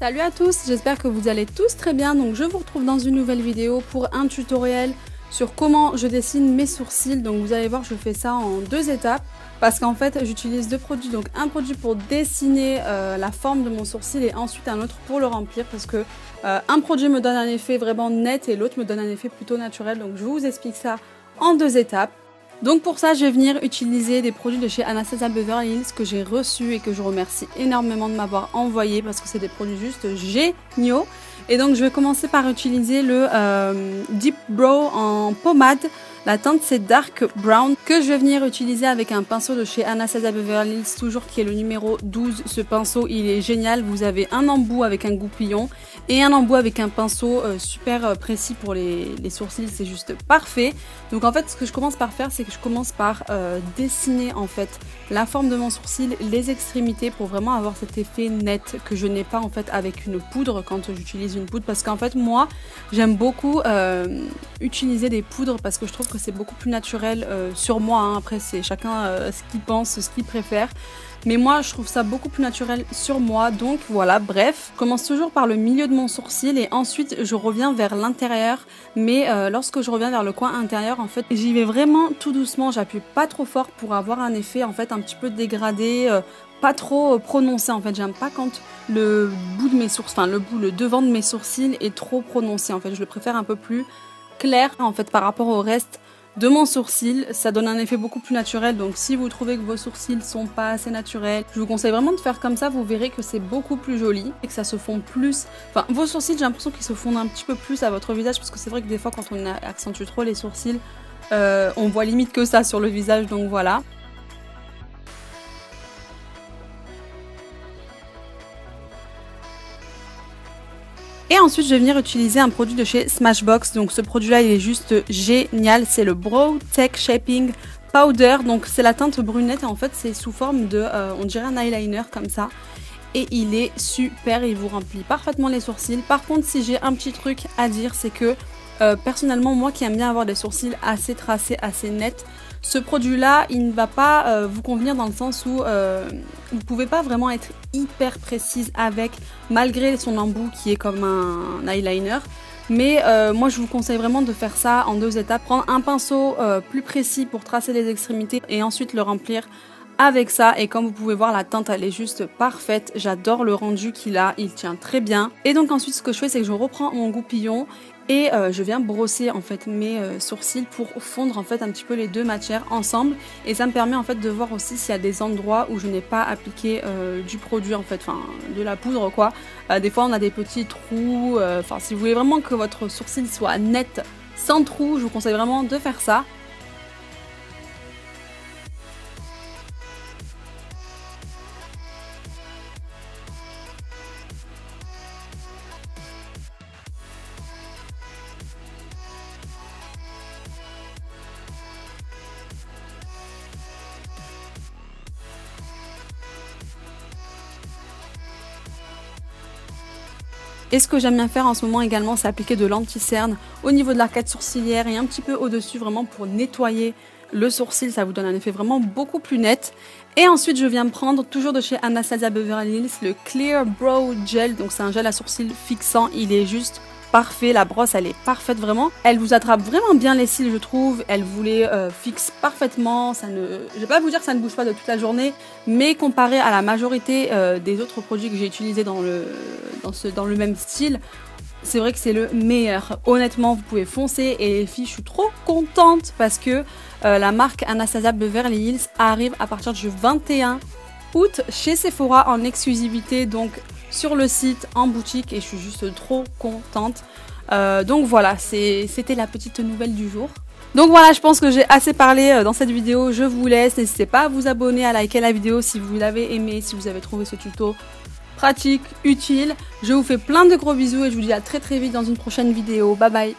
Salut à tous, j'espère que vous allez tous très bien. Donc je vous retrouve dans une nouvelle vidéo pour un tutoriel sur comment je dessine mes sourcils. Donc vous allez voir, je fais ça en deux étapes parce qu'en fait j'utilise deux produits. Donc un produit pour dessiner la forme de mon sourcil et ensuite un autre pour le remplir parce que un produit me donne un effet vraiment net et l'autre me donne un effet plutôt naturel. Donc je vous explique ça en deux étapes. Donc pour ça, je vais venir utiliser des produits de chez Anastasia Beverly Hills que j'ai reçus et que je remercie énormément de m'avoir envoyé parce que c'est des produits juste géniaux. Et donc je vais commencer par utiliser le Deep Brow en pommade. La teinte c'est Dark Brown que je vais venir utiliser avec un pinceau de chez Anastasia Beverly Hills, toujours qui est le numéro 12. Ce pinceau il est génial, vous avez un embout avec un goupillon et un embout avec un pinceau super précis pour les sourcils, c'est juste parfait. Donc en fait ce que je commence par faire c'est que je commence par dessiner en fait la forme de mon sourcil, les extrémités pour vraiment avoir cet effet net que je n'ai pas en fait avec une poudre quand j'utilise une poudre, parce qu'en fait moi j'aime beaucoup utiliser des poudres parce que je trouve que c'est beaucoup plus naturel sur moi, hein. Après c'est chacun ce qu'il pense, ce qu'il préfère. Mais moi, je trouve ça beaucoup plus naturel sur moi. Donc voilà, bref. Je commence toujours par le milieu de mon sourcil et ensuite je reviens vers l'intérieur. Mais lorsque je reviens vers le coin intérieur, en fait, j'y vais vraiment tout doucement. J'appuie pas trop fort pour avoir un effet en fait un petit peu dégradé, pas trop prononcé. En fait, j'aime pas quand le bout de mes sourcils, enfin le devant de mes sourcils est trop prononcé. En fait, je le préfère un peu plus clair en fait par rapport au reste de mon sourcil. Ça donne un effet beaucoup plus naturel. Donc si vous trouvez que vos sourcils sont pas assez naturels, je vous conseille vraiment de faire comme ça. Vous verrez que c'est beaucoup plus joli et que ça se fond plus. Enfin, vos sourcils, j'ai l'impression qu'ils se fondent un petit peu plus à votre visage, parce que c'est vrai que des fois quand on accentue trop les sourcils, on voit limite que ça sur le visage. Donc voilà. Et ensuite, je vais venir utiliser un produit de chez Smashbox. Donc ce produit-là, il est juste génial. C'est le Brow Tech Shaping Powder. Donc c'est la teinte brunette et en fait, c'est sous forme de, on dirait un eyeliner comme ça. Et il est super, il vous remplit parfaitement les sourcils. Par contre, si j'ai un petit truc à dire, c'est que personnellement, moi qui aime bien avoir des sourcils assez tracés, assez nets, ce produit-là, il ne va pas vous convenir dans le sens où vous ne pouvez pas vraiment être hyper précise avec, malgré son embout qui est comme un eyeliner. Mais moi, je vous conseille vraiment de faire ça en deux étapes. Prendre un pinceau plus précis pour tracer les extrémités et ensuite le remplir avec ça. Et comme vous pouvez voir, la teinte, elle est juste parfaite. J'adore le rendu qu'il a, il tient très bien. Et donc ensuite, ce que je fais, c'est que je reprends mon goupillon et je viens brosser en fait mes sourcils pour fondre en fait un petit peu les deux matières ensemble, et ça me permet en fait de voir aussi s'il y a des endroits où je n'ai pas appliqué du produit en fait, enfin de la poudre quoi. Des fois on a des petits trous, enfin si vous voulez vraiment que votre sourcil soit net sans trous, je vous conseille vraiment de faire ça. Et ce que j'aime bien faire en ce moment également, c'est appliquer de l'anti-cerne au niveau de l'arcade sourcilière et un petit peu au-dessus, vraiment pour nettoyer le sourcil. Ça vous donne un effet vraiment beaucoup plus net. Et ensuite, je viens prendre, toujours de chez Anastasia Beverly Hills, le Clear Brow Gel. Donc c'est un gel à sourcils fixant, il est juste parfait, la brosse elle est parfaite vraiment. Elle vous attrape vraiment bien les cils je trouve, elle vous les fixe parfaitement. Je vais pas vous dire que ça ne bouge pas de toute la journée, mais comparé à la majorité des autres produits que j'ai utilisés dans le même style, c'est vrai que c'est le meilleur. Honnêtement, vous pouvez foncer. Et les filles, je suis trop contente parce que la marque Anastasia Beverly Hills arrive à partir du 21 août chez Sephora en exclusivité, donc sur le site, en boutique, et je suis juste trop contente. Donc voilà, c'était la petite nouvelle du jour. Donc voilà, je pense que j'ai assez parlé dans cette vidéo. Je vous laisse, n'hésitez pas à vous abonner, à liker la vidéo si vous l'avez aimé, si vous avez trouvé ce tuto pratique, utile. Je vous fais plein de gros bisous et je vous dis à très vite dans une prochaine vidéo. Bye bye.